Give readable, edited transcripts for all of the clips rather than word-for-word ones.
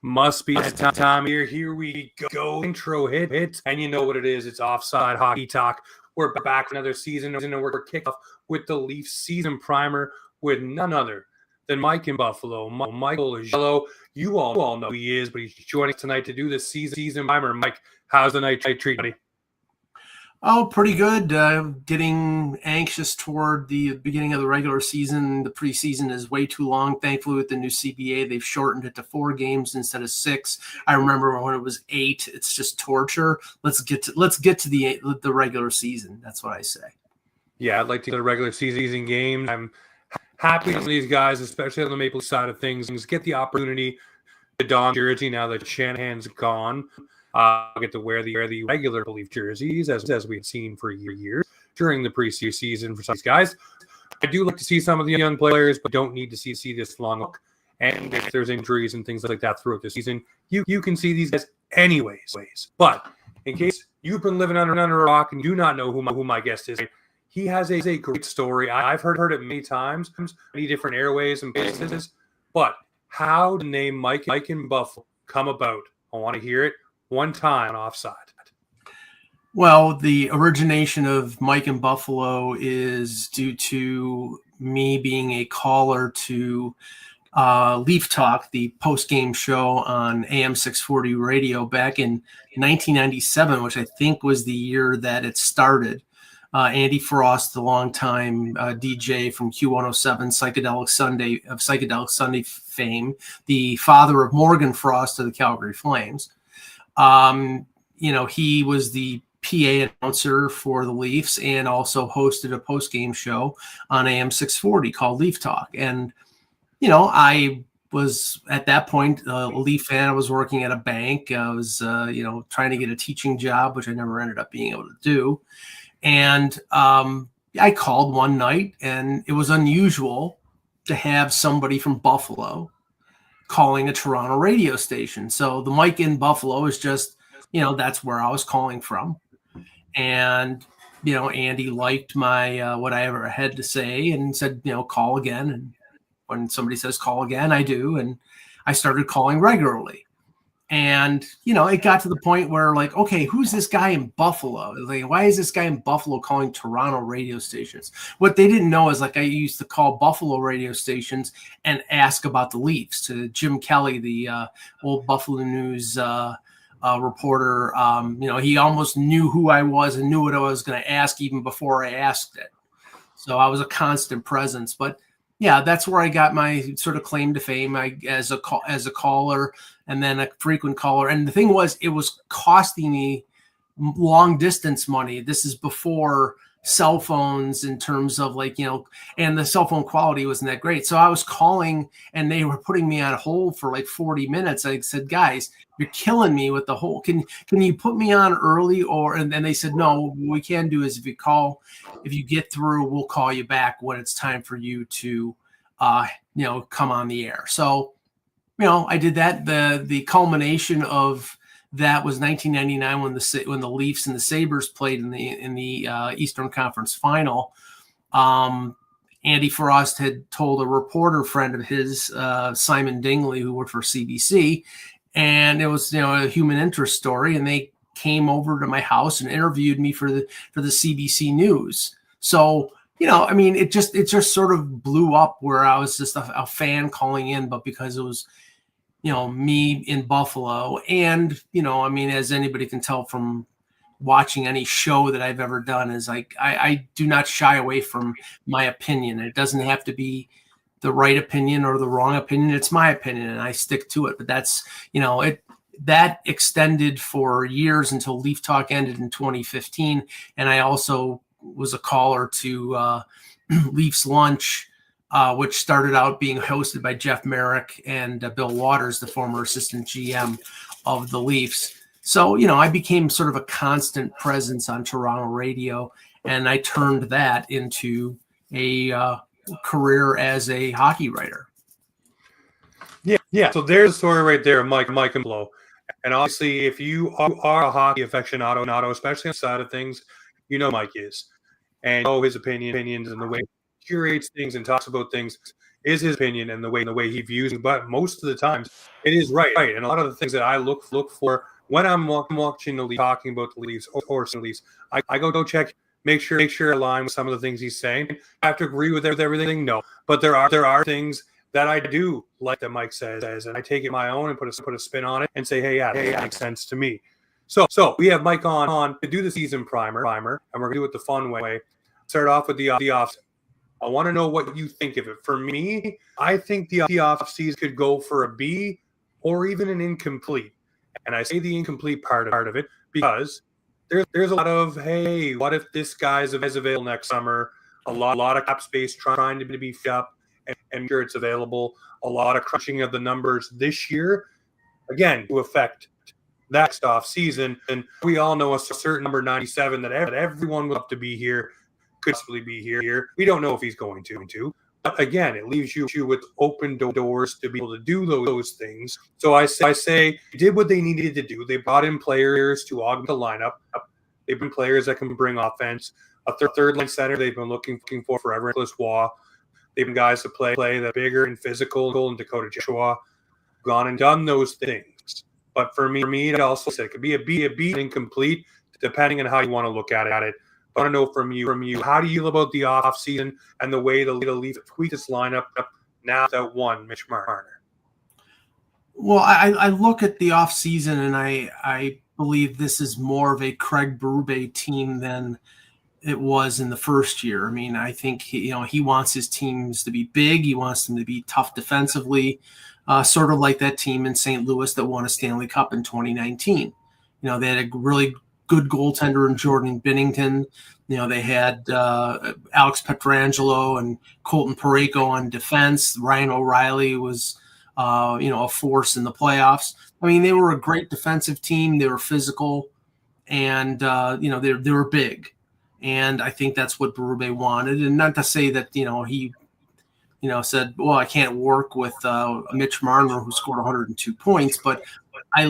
Must be time here. Here we go. Intro hit. And you know what it is. It's Offside Hockey Talk. We're back for another season. And we're kicked off with the Leafs season primer with none other than Mike in Buffalo. Michael Augello. You all know who he is, but he's joining us tonight to do the season primer. Mike, how's the night treat, buddy? Oh, pretty good. Getting anxious toward the beginning of the regular season. The preseason is way too long. Thankfully, with the new CBA, they've shortened it to 4 games instead of 6. I remember when it was 8. It's just torture. Let's get to the regular season. That's what I say. Yeah, I'd like to get the regular season games. I'm happy for these guys, especially on the Maple Leaf side of things, get the opportunity to don jersey now that Shanahan's gone. I'll get to wear the regular Leaf jerseys as we've seen for years during the preseason for some of these guys. I do like to see some of the young players, but don't need to see this long look. And if there's injuries and things like that throughout the season, you can see these guys anyways. But in case you've been living under a rock and do not know who my guest is, he has a great story. I've heard it many times, many different airways and places. But how did the name Mike in Buffalo come about? I want to hear it one time on Offside. Well, the origination of Mike in Buffalo is due to me being a caller to Leaf Talk, the post-game show on AM 640 radio back in 1997, which I think was the year that it started. Andy Frost, the longtime DJ from Q107 Psychedelic Sunday fame, the father of Morgan Frost of the Calgary Flames. He was the PA announcer for the Leafs and also hosted a post-game show on AM 640 called Leaf Talk. And, I was at that point a Leaf fan. I was working at a bank. I was, trying to get a teaching job, which I never ended up being able to do. And I called one night, and it was unusual to have somebody from Buffalo calling a Toronto radio station. So the Mike in Buffalo is just, that's where I was calling from. And, Andy liked my what I ever had to say and said, call again. And when somebody says call again, I do. And I started calling regularly. And, it got to the point where, like, okay, who's this guy in Buffalo? Like, why is this guy in Buffalo calling Toronto radio stations? What they didn't know is, like, I used to call Buffalo radio stations and ask about the Leafs to Jim Kelly, the old Buffalo News reporter. He almost knew who I was and knew what I was going to ask even before I asked it. So I was a constant presence. But yeah, that's where I got my sort of claim to fame as a caller and then a frequent caller. And the thing was, it was costing me long distance money. This is before cell phones in terms of and the cell phone quality wasn't that great. So I was calling and they were putting me on hold for like 40 minutes. I said, guys, you're killing me with the whole, can you put me on early? And then they said, no, what we can do is if you get through, we'll call you back when it's time for you to, come on the air. So, I did that. The culmination of that was 1999 when the Leafs and the Sabres played in the Eastern Conference Final. Andy Frost had told a reporter friend of his, Simon Dingley, who worked for CBC, and it was a human interest story. And they came over to my house and interviewed me for the CBC News. So it just sort of blew up where I was just a fan calling in, but because it was me in Buffalo. And, as anybody can tell from watching any show that I've ever done, is like, I do not shy away from my opinion. It doesn't have to be the right opinion or the wrong opinion. It's my opinion and I stick to it. But that's, that extended for years until Leaf Talk ended in 2015. And I also was a caller to Leafs Lunch, which started out being hosted by Jeff Merrick and Bill Waters, the former assistant GM of the Leafs. So, I became sort of a constant presence on Toronto radio, and I turned that into a career as a hockey writer. Yeah. So there's a story right there, Mike and Buffalo. And obviously, if you are a hockey aficionado, especially on the side of things, Mike is. And his opinions and the way he curates things and talks about things is his opinion and the way he views it. But most of the times it is right. And a lot of the things that I look for when I'm watching the Leafs, talking about the Leafs or the Leafs, I go check, make sure I align with some of the things he's saying. I have to agree with everything, no. But there are things that I do like that Mike says, and I take it my own and put a spin on it and say, hey, that makes sense to me. So we have Mike on to do the season primer, and we're going to do it the fun way. Start off with the off. I want to know what you think of it. For me, I think the off season could go for a B or even an incomplete. And I say the incomplete part of it because there's a lot of, hey, what if this guy's available next summer? A lot of cap space trying to be fit up and sure it's available. A lot of crunching of the numbers this year, again, to affect that off season. And we all know a certain number 97 that everyone would love to be here, could possibly be here. We don't know if he's going to. But again, it leaves you with open doors to be able to do those things. So I say did what they needed to do. They brought in players to augment the lineup. They've been players that can bring offense. A third line center they've been looking for forever. Nicholas Waugh. They've been guys to play that bigger and physical, and Dakota Joshua gone and done those things. But for me, it also said it could be a B, incomplete, depending on how you want to look at it. I want to know from you, how do you feel about the offseason and the way the Leafs tweak this lineup now that one, Mitch Marner? Well, I look at the offseason and I believe this is more of a Craig Berube team than it was in the first year. I mean, I think he wants his teams to be big. He wants them to be tough defensively, sort of like that team in St. Louis that won a Stanley Cup in 2019. They had a really good goaltender in Jordan Binnington. They had Alex Pietrangelo and Colton Parayko on defense. Ryan O'Reilly was, a force in the playoffs. I mean, they were a great defensive team. They were physical, and they were big. And I think that's what Berube wanted. And not to say that he said, well, I can't work with Mitch Marner, who scored 102 points, but I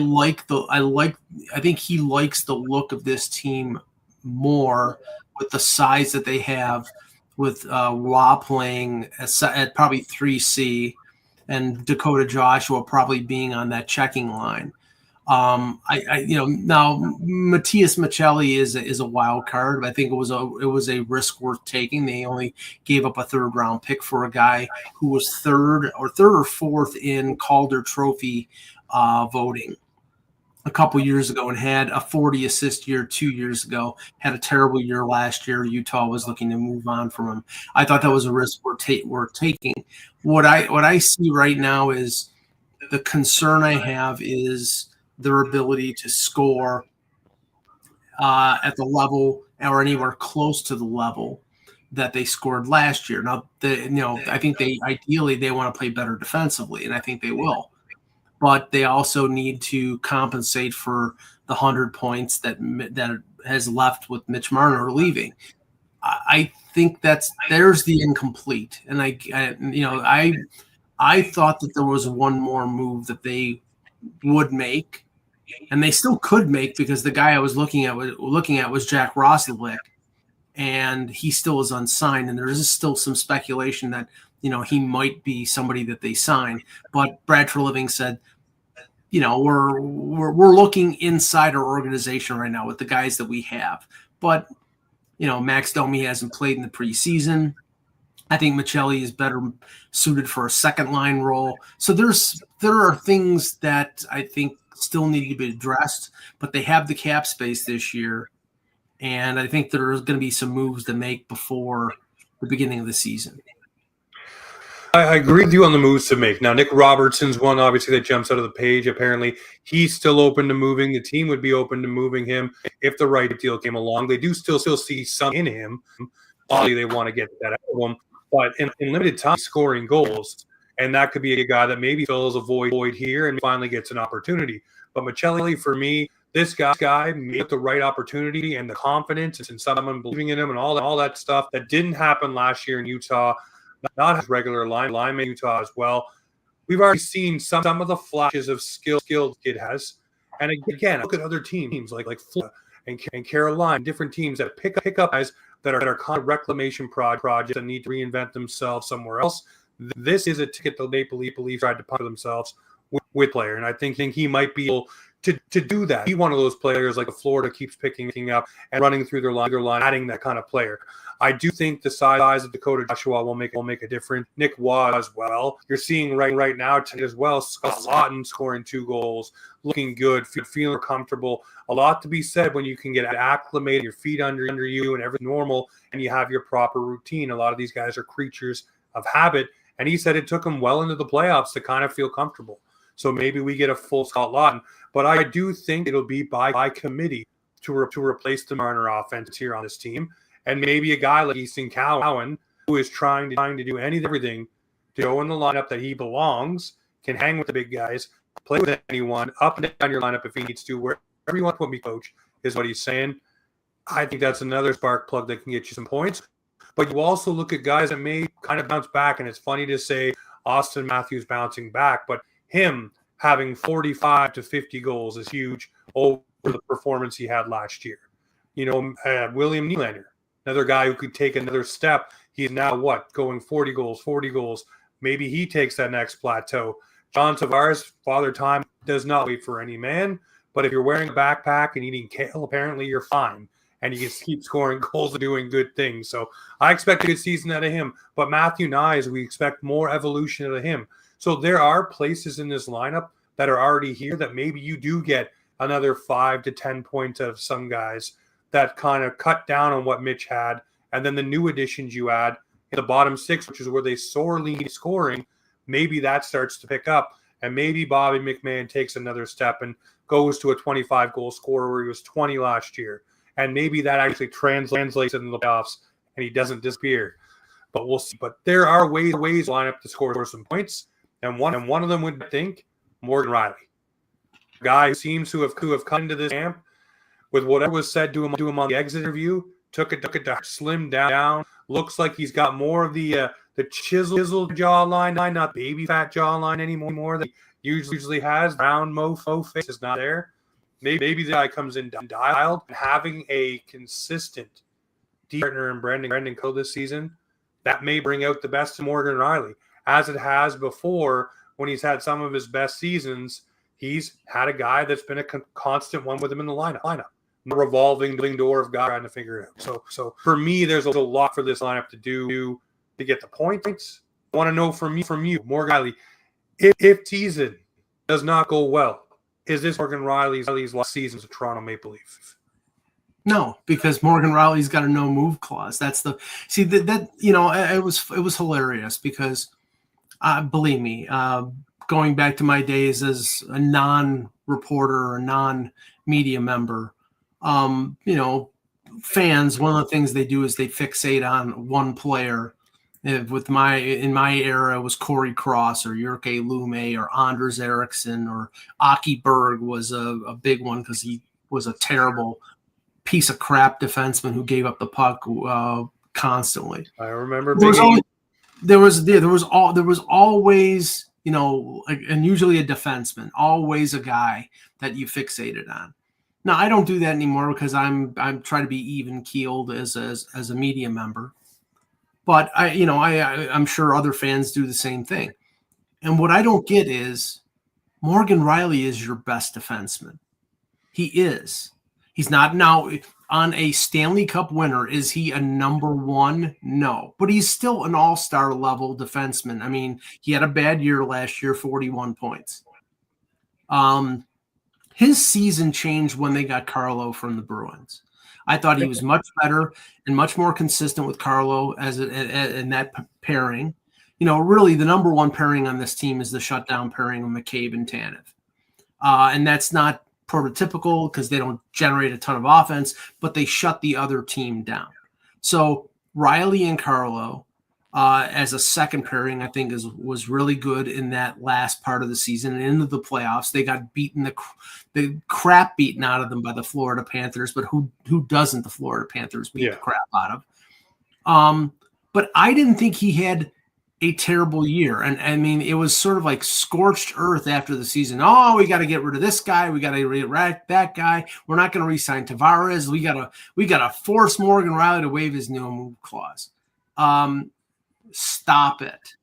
think he likes the look of this team more with the size that they have, with Waugh playing at probably 3C and Dakota Joshua probably being on that checking line. Now Matias Maccelli is a wild card, but I think it was a risk worth taking. They only gave up a third round pick for a guy who was third or fourth in Calder Trophy voting a couple years ago and had a 40 assist year 2 years ago, had a terrible year last year. Utah was looking to move on from him. I thought that was a risk worth taking. What I see right now is the concern I have is their ability to score at the level or anywhere close to the level that they scored last year. Now, I think they ideally want to play better defensively, and I think they will. But they also need to compensate for the 100 points that has left with Mitch Marner leaving. I think there's the incomplete, and I thought that there was one more move that they would make, and they still could make, because the guy I was looking at was Jack Roslovic, and he still is unsigned, and there is still some speculation that he might be somebody that they sign. But Brad Treliving said, we're looking inside our organization right now with the guys that we have. But Max Domi hasn't played in the preseason. I think Maccelli is better suited for a second line role. So there are things that I think still need to be addressed, but they have the cap space this year, and I think there's going to be some moves to make before the beginning of the season. I agree with you on the moves to make. Now, Nick Robertson's one, obviously, that jumps out of the page. Apparently, he's still open to moving. The team would be open to moving him if the right deal came along. They do still see some in him. Obviously, they want to get that out of him. But in limited time, scoring goals, and that could be a guy that maybe fills a void here and finally gets an opportunity. But Maccelli, for me, this guy made the right opportunity and the confidence and someone believing in him and all that stuff that didn't happen last year in Utah. Not his regular lineman in Utah as well. We've already seen some of the flashes of skilled kid has. And again, look at other teams like Florida and Carolina, different teams that pick up guys that are kind of reclamation projects that need to reinvent themselves somewhere else. this is a ticket the Maple Leafs tried to punch themselves with player, and I think he might be able to do that. Be one of those players like Florida keeps picking up and running through their line, adding that kind of player. I do think the size of Dakota Joshua will make a difference. Nick Waugh as well. You're seeing right now as well. Scott Laughton scoring 2 goals, looking good, feeling comfortable. A lot to be said when you can get acclimated, your feet under you, and everything normal, and you have your proper routine. A lot of these guys are creatures of habit, and he said it took him well into the playoffs to kind of feel comfortable. So maybe we get a full Scott Laughton, but I do think it'll be by committee to replace the Marner offense here on this team, and maybe a guy like Easton Cowan who is trying to do everything to go in the lineup that he belongs, can hang with the big guys, play with anyone, up and down your lineup if he needs to, wherever you want to put me, coach, is what he's saying. I think that's another spark plug that can get you some points. But you also look at guys that may kind of bounce back, and it's funny to say Austin Matthews bouncing back, but him having 45 to 50 goals is huge over the performance he had last year. William Nylander, another guy who could take another step. He's now going 40 goals. Maybe he takes that next plateau. John Tavares, Father Time, does not wait for any man. But if you're wearing a backpack and eating kale, apparently you're fine. And you just keep scoring goals and doing good things. So I expect a good season out of him. But Matthew Nyes, we expect more evolution out of him. So there are places in this lineup that are already here that maybe you do get another 5 to 10 points of some guys that kind of cut down on what Mitch had. And then the new additions you add in the bottom 6, which is where they sorely need scoring, maybe that starts to pick up. And maybe Bobby McMahon takes another step and goes to a 25-goal scorer where he was 20 last year. And maybe that actually translates into the playoffs and he doesn't disappear. But we'll see. But there are ways to line up to score some points. And one of them would think Morgan Riley, a guy who seems to have come into this camp with whatever was said to him on the exit interview, took it to slim down. Looks like he's got more of the chiseled jawline, not baby fat jawline anymore that he usually has. Round mofo face is not there. Maybe the guy comes in dialed, and having a consistent deep partner in Brendan Cole this season, that may bring out the best of Morgan Riley. As it has before, when he's had some of his best seasons, he's had a guy that's been a constant one with him in the lineup. A revolving door of guys trying to figure it out. So for me, there's a lot for this lineup to do to get the points. I want to know from you, Morgan Riley, if season does not go well, is this Morgan Riley's last season as a Toronto Maple Leaf? No, because Morgan Riley's got a no move clause. That's it was hilarious because believe me, going back to my days as a non-reporter or non-media member, fans, one of the things they do is they fixate on one player. In my era, it was Corey Cross or Jyrke Lume or Anders Eriksson or Aki Berg was a big one because he was a terrible piece of crap defenseman who gave up the puck constantly. I remember there was always, and usually a defenseman, always a guy that you fixated on. Now I don't do that anymore because I'm trying to be even keeled as a media member. But I'm sure other fans do the same thing. And what I don't get is Morgan Riley is your best defenseman. He is. He's not now on a Stanley Cup winner. Is he a number one? No, but he's still an all-star level defenseman. I mean, he had a bad year last year, 41 points. His season changed when they got Carlo from the Bruins. I thought he was much better and much more consistent with Carlo in that pairing. Really the number one pairing on this team is the shutdown pairing of McCabe and Tanev. And that's not prototypical because they don't generate a ton of offense, but they shut the other team down. So Riley and Carlo as a second pairing, I think was really good in that last part of the season and into the playoffs. They got beaten, the crap beaten out of them by the Florida Panthers, but who doesn't the Florida Panthers beat the crap out of? But I didn't think he had a terrible year. And I mean, it was sort of like scorched earth after the season. Oh, we got to get rid of this guy. We got to get rid of that guy. We're not going to re-sign Tavares. We got to force Morgan Riley to waive his no move clause. Stop it.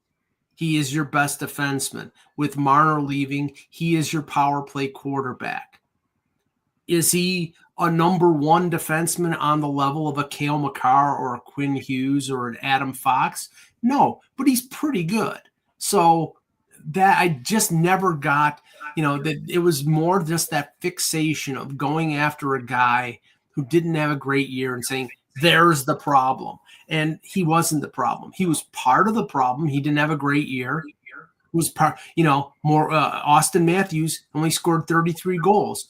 he is your best defenseman. With Marner leaving, he is your power play quarterback. Is he a number one defenseman on the level of a Cale Makar or a Quinn Hughes or an Adam Fox? No, but he's pretty good. So that I just never got, that it was more just that fixation of going after a guy who didn't have a great year and saying, there's the problem. And he wasn't the problem. He was part of the problem. He didn't have a great year. Was part, Austin Matthews only scored 33 goals.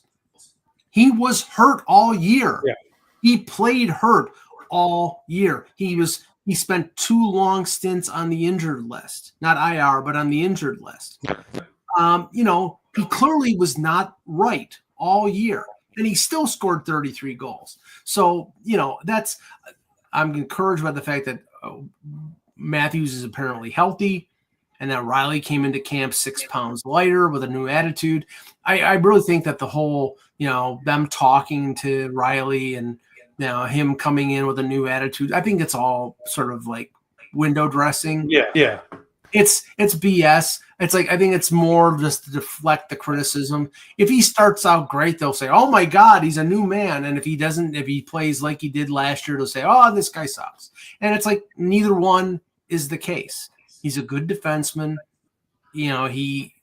He was hurt all year. Yeah. He played hurt all year. He spent 2 long stints on the injured list, not IR, but on the injured list. He clearly was not right all year, and he still scored 33 goals. So, I'm encouraged by the fact that Matthews is apparently healthy, and that Riley came into camp 6 pounds lighter with a new attitude. I really think that the whole, them talking to Riley and him coming in with a new attitude, I think it's all sort of like window dressing. Yeah. It's BS. It's like, I think it's more just to deflect the criticism. If he starts out great, they'll say, oh my God, he's a new man. And if he plays like he did last year, they'll say, oh, this guy sucks. And it's like, neither one is the case. He's a good defenseman. He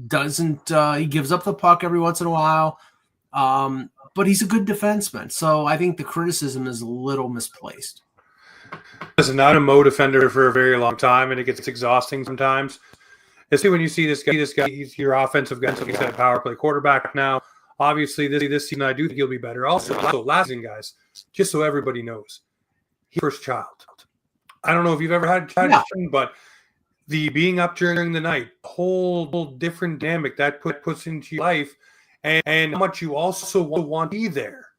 doesn't, he gives up the puck every once in a while. But he's a good defenseman. So I think the criticism is a little misplaced. Listen, I'm a Mo defender for a very long time, and it gets exhausting sometimes. Especially when you see this guy, he's your offensive guy, so he's a power play quarterback now. Obviously, this season, I do think he'll be better. Also, last thing, guys, just so everybody knows, he's first child. I don't know if you've ever had children, but the being up during the night, whole different dynamic that puts into your life, and how much you also want to be there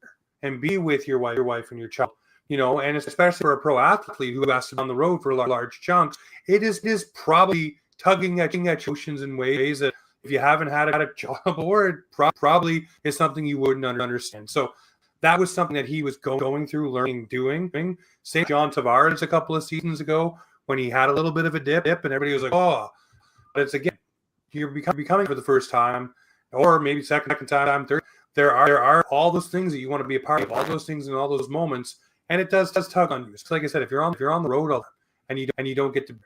and be with your wife and your child. And especially for a pro athlete who has to be on the road for large chunks, it is probably tugging at your emotions in ways that if you haven't had a job or it probably is something you wouldn't understand. So that was something that he was going through, learning, doing. Same John Tavares a couple of seasons ago when he had a little bit of a dip and everybody was like, oh, but it's again, you're becoming for the first time or maybe second time, third. There are all those things that you want to be a part of, all those things and all those moments. And it does tug on you. So like I said, if you're on the road all and you don't get to,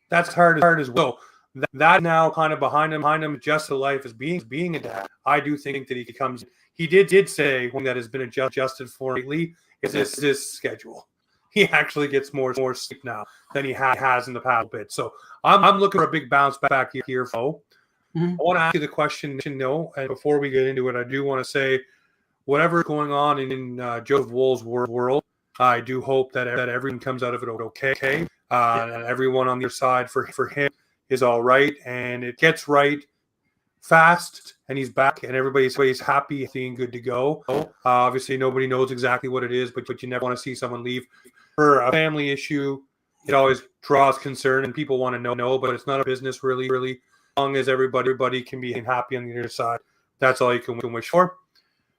that's hard as well. That now kind of behind him, just the life as being a dad. I do think that he did say one that has been adjusted for lately is this schedule. He actually gets more sleep now than he has in the past bit. So I'm looking for a big bounce back here, Fo. Mm-hmm. I want to ask you the question, and before we get into it, I do want to say whatever's going on in Joe Wool's world, I do hope that everyone comes out of it okay. And everyone on the other side for him is all right. And it gets right fast, and he's back, and everybody's happy and good to go. Obviously, nobody knows exactly what it is, but you never want to see someone leave for a family issue. It always draws concern, and people want to know, but it's not a business really. As long as everybody can be happy on the other side, that's all you can wish for.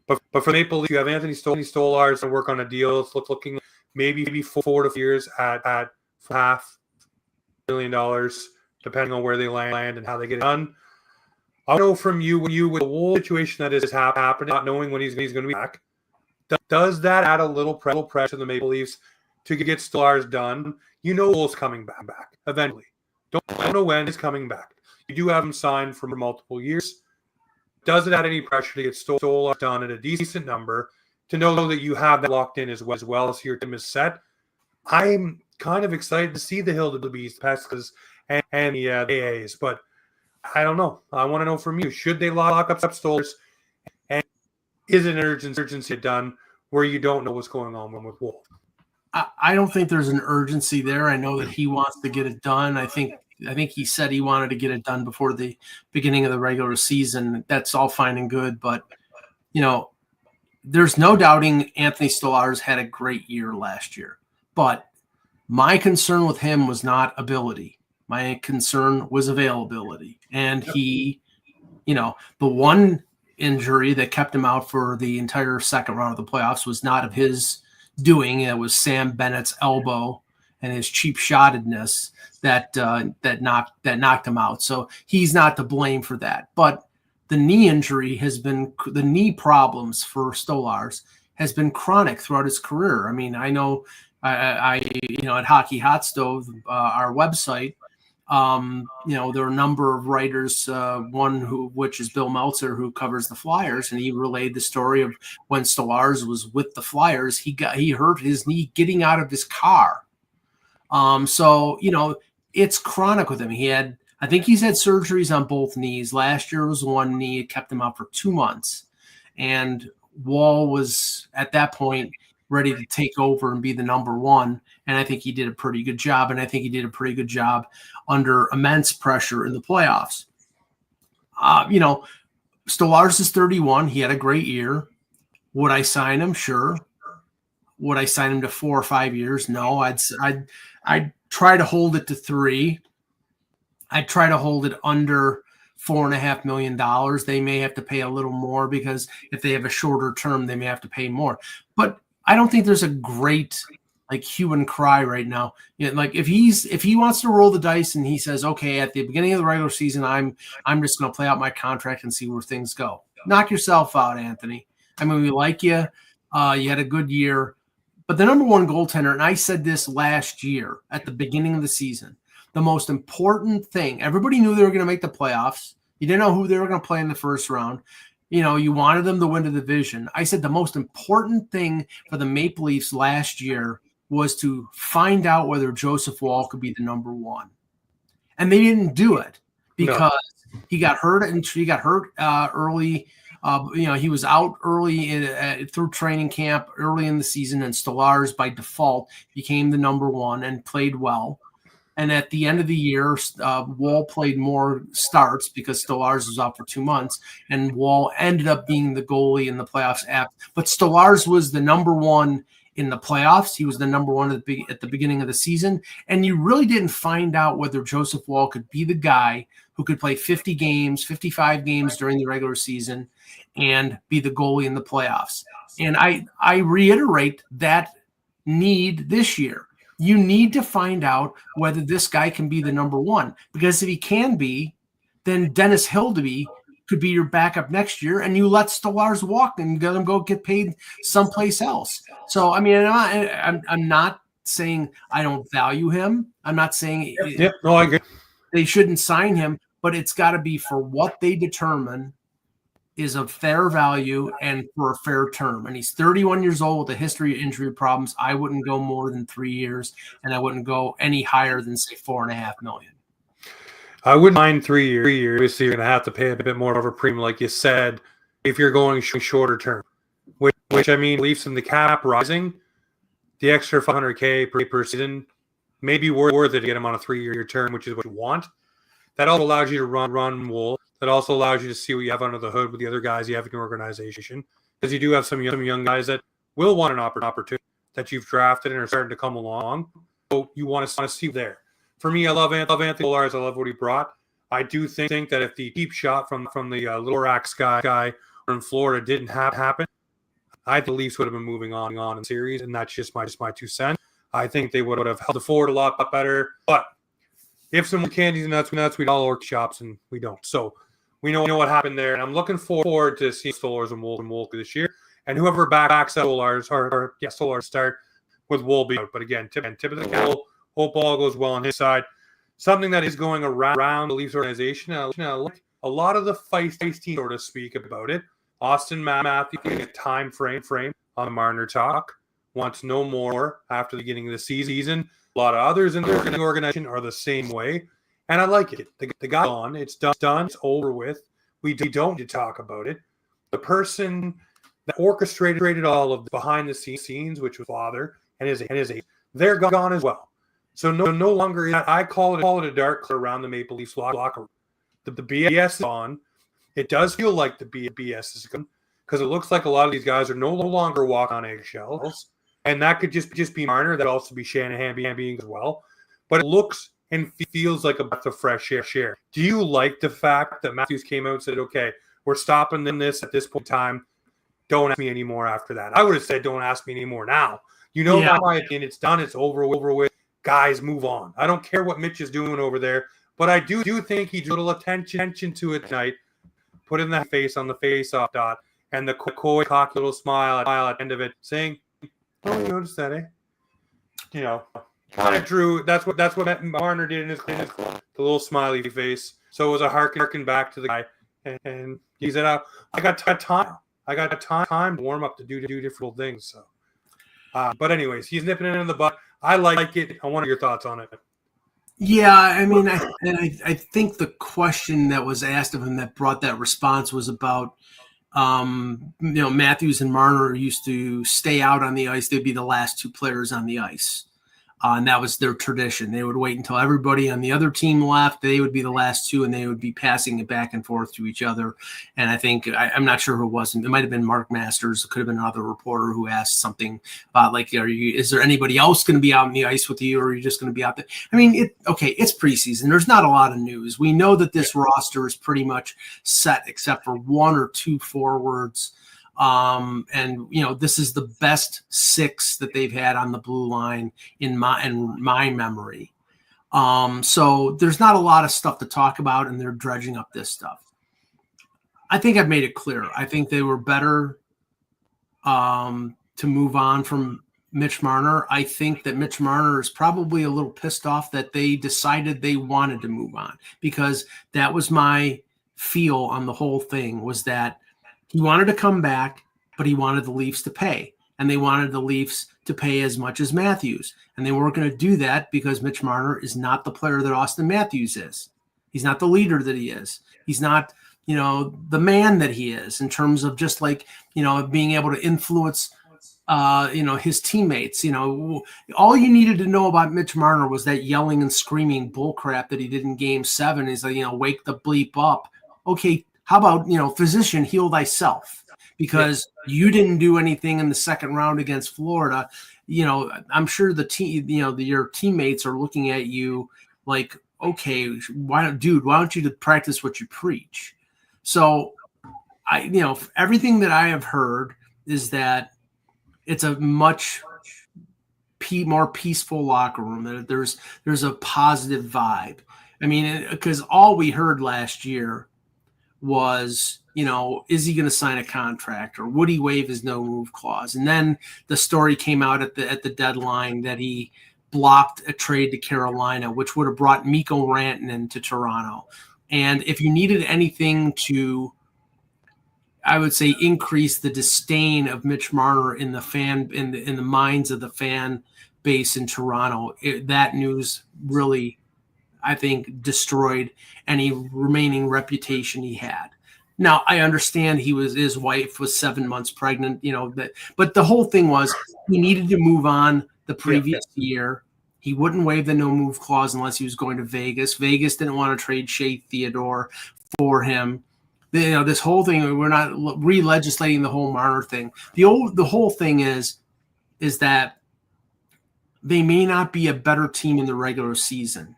But for Maple Leafs, you have Anthony Stolarz to work on a deal. It's looking maybe 4 to 5 years at $500 million, depending on where they land and how they get it done. I know from you, with the whole situation that is happening, not knowing when he's going to be back, does that add a little pressure to the Maple Leafs to get Stolarz done? Wool's coming back eventually. Don't know when he's coming back. You do have him signed for multiple years. Does it add any pressure to get Stolarz done at a decent number to know that you have that locked in as well as your team is set? I'm kind of excited to see the Hill to the Beast Pescas and the AAs, but I don't know. I want to know from you. Should they lock up Stolarz? And is it an urgency done where you don't know what's going on with Wool? I don't think there's an urgency there. I know that he wants to get it done. I think he said he wanted to get it done before the beginning of the regular season. That's all fine and good, but there's no doubting Anthony Stolarz had a great year last year. But my concern with him was not ability. My concern was availability. And he, the one injury that kept him out for the entire second round of the playoffs was not of his doing. It was Sam Bennett's elbow. and his cheap shottedness that knocked him out. So he's not to blame for that. But the knee injury the knee problems for Stolarz has been chronic throughout his career. I mean, I know I at Hockey Hot Stove, our website, there are a number of writers, which is Bill Meltzer, who covers the Flyers, and he relayed the story of when Stolarz was with the Flyers, he hurt his knee getting out of his car. So it's chronic with him. I think he's had surgeries on both knees. Last year was one knee. It kept him out for 2 months. And Wall was, at that point, ready to take over and be the number one. And I think he did a pretty good job. And I think he did a pretty good job under immense pressure in the playoffs. Stolarz is 31. He had a great year. Would I sign him? Sure. Would I sign him to 4 or 5 years? No. I'd try to hold it to 3. I'd try to hold it under $4.5 million. They may have to pay a little more because if they have a shorter term, they may have to pay more. But I don't think there's a great hue and cry right now. If he wants to roll the dice and he says, okay, at the beginning of the regular season, I'm just going to play out my contract and see where things go. Knock yourself out, Anthony. I mean, we like you. You had a good year. But the number one goaltender, and I said this last year at the beginning of the season, the most important thing, everybody knew they were going to make the playoffs. You didn't know who they were going to play in the first round. You wanted them to win the division. I said the most important thing for the Maple Leafs last year was to find out whether Joseph Woll could be the number one. And they didn't do it because he got hurt early. He was out early through training camp early in the season, and Stolarz by default became the number one and played well. And at the end of the year, Woll played more starts because Stolarz was out for 2 months, and Woll ended up being the goalie in the playoffs. But Stolarz was the number one in the playoffs. He was the number one at the beginning of the season, and you really didn't find out whether Joseph Woll could be the guy who could play 50 games, 55 games during the regular season and be the goalie in the playoffs. And I reiterate that need this year. You need to find out whether this guy can be the number one, because if he can be, then Dennis Hildeby could be your backup next year, and you let Stolarz walk and let him go get paid someplace else. So, I mean, I'm not saying I don't value him. I'm not saying I agree. They shouldn't sign him, but it's got to be for what they determine is of fair value and for a fair term. And he's 31 years old with a history of injury problems. I wouldn't go more than 3 years, and I wouldn't go any higher than, say, $4.5 million. I wouldn't mind 3 years. Obviously, you're going to have to pay a bit more of a premium, like you said, if you're going shorter term. Which I mean, Leafs in the cap rising, the extra $500K per season may be worth it to get him on a 3-year term, which is what you want. That also allows you to run Wool. That also allows you to see what you have under the hood with the other guys you have in your organization, because you do have some young guys that will want an opportunity that you've drafted and are starting to come along. So you want to see there. For me, I love Anthony Stolarz. I love what he brought. I do think that if the deep shot from the Lorax guy in Florida didn't happen, I think the Leafs would have been moving on in the series, and that's just my 2 cents. I think they would have held the forward a lot better. But if some candies and nuts, we'd all orc shops, and we don't. So we know what happened there, and I'm looking forward to seeing Stolarz and Woll this year. And whoever backs up Stolarz, Stolarz start with Woll be out. But again, tip of the cap. Hope all goes well on his side. Something that is going around the Leafs organization. Like a lot of the feisty sort of speak about it. Austin Matthews getting a time frame on the Marner talk. Wants no more after the beginning of the season. A lot of others in the organization are the same way. And I like it. The guy's on. It's done. It's over with. We don't need to talk about it. The person that orchestrated all of the behind the scenes, which was father and his they're gone as well. So no longer, I call it a dark cloud around the Maple Leafs locker room. The BS is on. It does feel like the BS is gone, because it looks like a lot of these guys are no longer walking on eggshells. And that could just be Marner. That also be Shanahan being as well. But it looks and feels like a breath of fresh air. Do you like the fact that Matthews came out and said, okay, we're stopping this at this point in time. Don't ask me anymore after that. I would have said, don't ask me anymore now. My opinion. It's done. It's over with. guys, move on. I don't care what Mitch is doing over there, but I do think he drew a little attention to it tonight, put in that face on the face-off dot, and the coy, cocky little smile at the end of it, saying, "Oh, you noticed that, eh?" You know, kind of drew. That's what Marner did in his the little smiley face. So it was a harken back to the guy, and he said, "I got time. I got time to warm up to do different things." So, but anyways, he's nipping it in the butt. I like it. I want your thoughts on it. Yeah, I mean, I think the question that was asked of him that brought that response was about, Matthews and Marner used to stay out on the ice. They'd be the last two players on the ice. And that was their tradition. They would wait until everybody on the other team left. They would be the last two, and they would be passing it back and forth to each other. And I think I'm not sure who it was. It might have been Mark Masters. It could have been another reporter who asked something about, like, is there anybody else going to be out on the ice with you, or are you just going to be out there? I mean, it's preseason. There's not a lot of news. We know that this roster is pretty much set, except for one or two forwards. And this is the best six that they've had on the blue line in my memory. So there's not a lot of stuff to talk about, and they're dredging up this stuff. I think I've made it clear. I think they were better to move on from Mitch Marner. I think that Mitch Marner is probably a little pissed off that they decided they wanted to move on, because that was my feel on the whole thing, was that he wanted to come back, but he wanted the Leafs to pay. And they wanted the Leafs to pay as much as Matthews. And they weren't going to do that because Mitch Marner is not the player that Austin Matthews is. He's not the leader that he is. He's not, the man that he is, in terms of just being able to influence, his teammates. All you needed to know about Mitch Marner was that yelling and screaming bullcrap that he did in Game 7. He's like, wake the bleep up. Okay. How about, physician, heal thyself, because you didn't do anything in the second round against Florida. I'm sure the team, your teammates are looking at you like, okay, why don't you practice what you preach? So everything that I have heard is that it's a much more peaceful locker room. That there's a positive vibe. I mean, because all we heard last year was, is he going to sign a contract, or would he waive his no move clause? And then the story came out at the deadline that he blocked a trade to Carolina, which would have brought Mikko Rantanen to Toronto. And if you needed anything to, I would say, increase the disdain of Mitch Marner in the minds of the fan base in Toronto, that news really, I think, destroyed any remaining reputation he had. Now, I understand his wife was 7 months pregnant, but the whole thing was he needed to move on the previous year. He wouldn't waive the no move clause unless he was going to Vegas. Vegas didn't want to trade Shea Theodore for him. This whole thing, we're not re-legislating the whole Marner thing. The whole thing is that they may not be a better team in the regular season,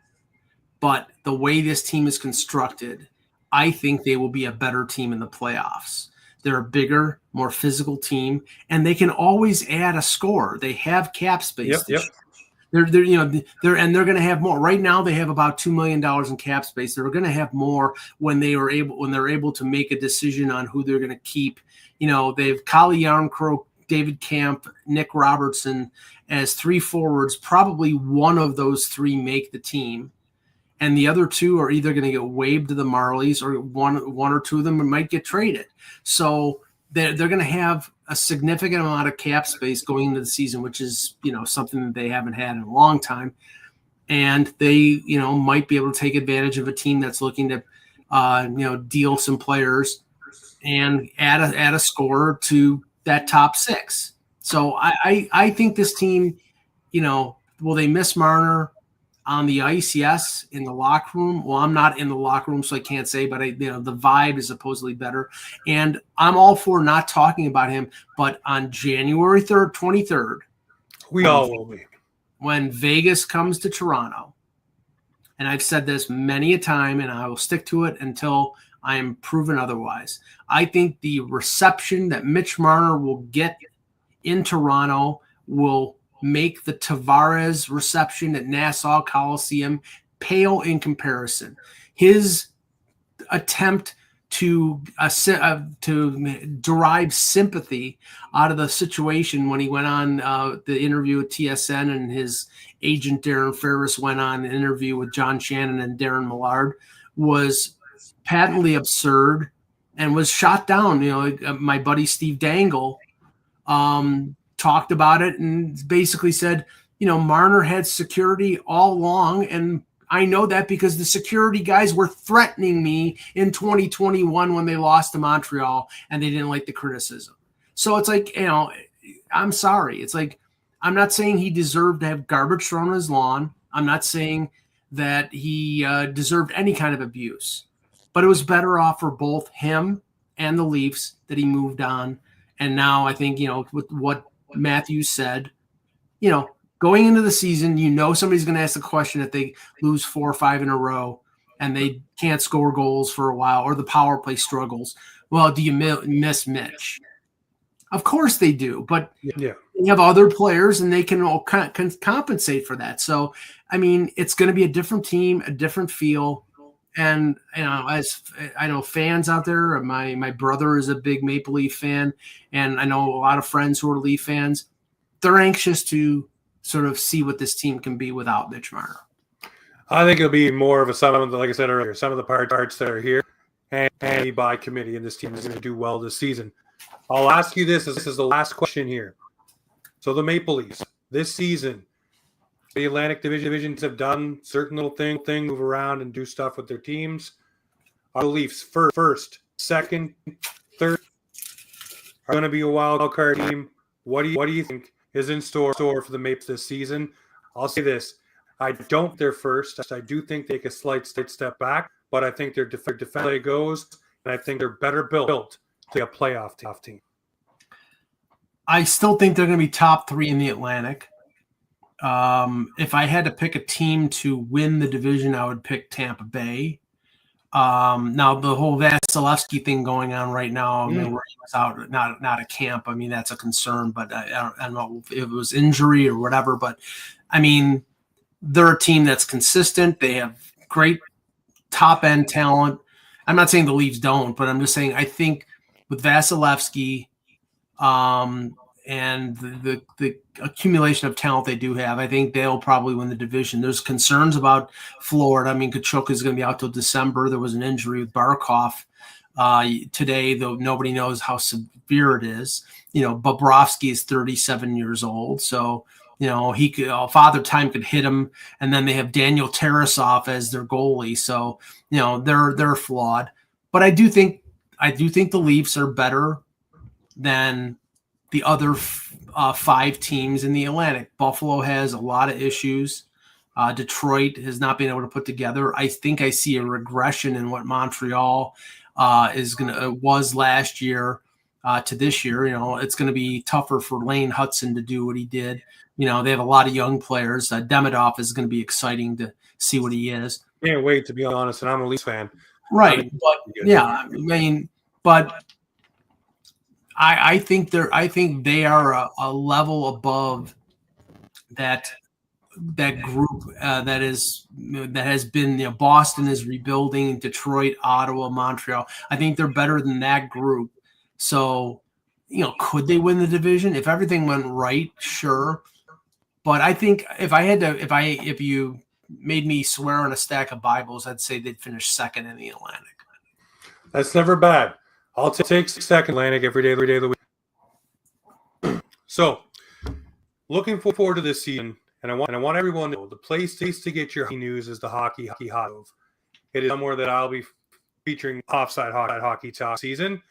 but the way this team is constructed, I think they will be a better team in the playoffs. They're a bigger, more physical team, and they can always add a score. They have cap space. Yep. They're going to have more. Right now, they have about $2 million in cap space. They're going to have more when they're able to make a decision on who they're going to keep. They have Kalle Järnkrok, David Camp, Nick Robertson as three forwards. Probably one of those three make the team, and the other two are either going to get waived to the Marlies, or one or two of them might get traded. So they're going to have a significant amount of cap space going into the season, which is, something that they haven't had in a long time. And they, might be able to take advantage of a team that's looking to, deal some players and add a scorer to that top six. So I think this team, will they miss Marner on the ice? Yes. In the locker room? Well, I'm not in the locker room, so I can't say, but the vibe is supposedly better. And I'm all for not talking about him, but on January 23rd, we all will be. When Vegas comes to Toronto, and I've said this many a time, and I will stick to it until I am proven otherwise. I think the reception that Mitch Marner will get in Toronto will make the Tavares reception at Nassau Coliseum pale in comparison. His attempt to derive sympathy out of the situation when he went on the interview with TSN, and his agent Darren Ferris went on an interview with John Shannon and Darren Millard, was patently absurd and was shot down. My buddy Steve Dangle talked about it and basically said, Marner had security all along, and I know that because the security guys were threatening me in 2021 when they lost to Montreal and they didn't like the criticism. So it's like, I'm sorry. It's like, I'm not saying he deserved to have garbage thrown on his lawn. I'm not saying that he deserved any kind of abuse, but it was better off for both him and the Leafs that he moved on. And now I think, with what Matthew said, going into the season, somebody's going to ask the question if they lose 4 or 5 in a row and they can't score goals for a while, or the power play struggles. Well, do you miss Mitch? Of course they do, but you have other players and they can compensate for that. So, I mean, it's going to be a different team, a different feel. And, as I know fans out there, my brother is a big Maple Leaf fan, and I know a lot of friends who are Leaf fans. They're anxious to sort of see what this team can be without Mitch Marner. I think it'll be more of like I said earlier, some of the parts that are here and by committee, and this team is going to do well this season. I'll ask you this is the last question here. So the Maple Leafs this season, the Atlantic divisions have done certain little thing, move around and do stuff with their teams. Are the Leafs first, second, third are going to be a wild card team? What do you think is in store for the Mapes this season? I'll say this. I don't think they're first. I do think they take a slight step back, but I think their defense play goes, and I think they're better built to be a playoff team. I still think they're going to be top 3 in the Atlantic. If I had to pick a team to win the division, I would pick Tampa Bay. Now the whole Vasilevsky thing going on right now, where he was out, not a camp. I mean, that's a concern, but I don't know if it was injury or whatever. But I mean, they're a team that's consistent. They have great top end talent. I'm not saying the Leafs don't, but I'm just saying I think with Vasilevsky, and the accumulation of talent they do have, I think they'll probably win the division. There's concerns about Florida. I mean, Kachuk is going to be out till December. There was an injury with Barkov today, though nobody knows how severe it is. Bobrovsky is 37 years old, so he could Father Time could hit him, and then they have Daniel Tarasov as their goalie. So they're flawed, but I do think the Leafs are better than the other 5 teams in the Atlantic. Buffalo has a lot of issues. Detroit has not been able to put together. I think I see a regression in what Montreal was last year to this year. It's going to be tougher for Lane Hudson to do what he did. They have a lot of young players. Demidov is going to be exciting to see what he is. Can't wait, to be honest, and I'm a Leafs fan. Right, but I think they are a level above that group that has been Boston is rebuilding, Detroit, Ottawa, Montreal. I think they're better than that group. So, could they win the division if everything went right? Sure, but I think if you made me swear on a stack of Bibles, I'd say they'd finish second in the Atlantic. That's never bad. I'll take second Atlantic every day of the week. So, looking forward to this season, and I want everyone to know the place to get your news is the Hockey Hot Stove. It is somewhere that I'll be featuring offside hockey talk season.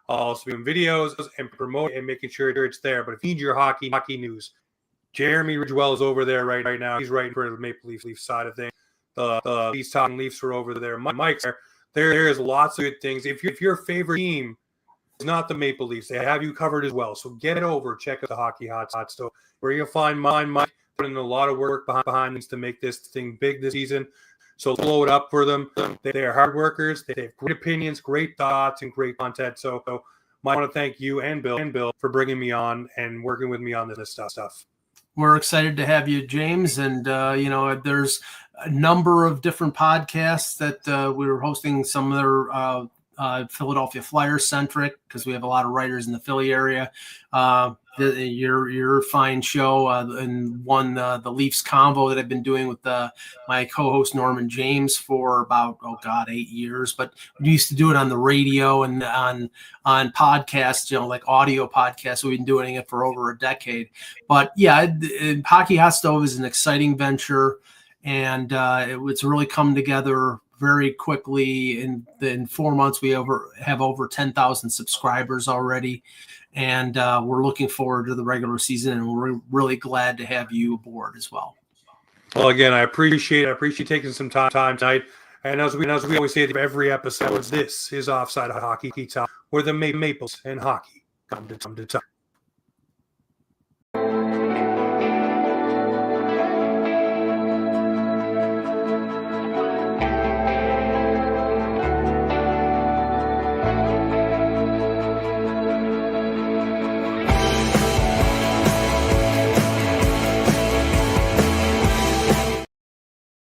I'll also be doing videos and promoting and making sure it's there. But if you need your hockey news, Jeremy Ridgewell is over there right now. He's writing for the Maple Leaf side of things. The Leafs talking Leafs are over there. Mike's there. There is lots of good things. If your favorite team is not the Maple Leafs, they have you covered as well. So get it over. Check out the Hockey Hot Stove, where you'll find Mike putting a lot of work behind this to make this thing big this season. So blow it up for them. They are hard workers. They have great opinions, great thoughts, and great content. So I want to thank you and Bill for bringing me on and working with me on this stuff. We're excited to have you, James. And, there's a number of different podcasts that we were hosting. Some of their Philadelphia Flyers centric, because we have a lot of writers in the Philly area. Your fine show and one the Leafs Convo that I've been doing with my co-host Norman James for about 8 years. But we used to do it on the radio and on podcasts, like audio podcasts. We've been doing it for over a decade. But yeah, Hockey Hot Stove is an exciting venture, and it's really come together very quickly. In 4 months, we have over 10,000 subscribers already. And we're looking forward to the regular season, and we're really glad to have you aboard as well. Well, again, I appreciate taking some time tonight. And as we always say at every episode, this is Offside Hockey Talk, where the Maples and hockey come to talk.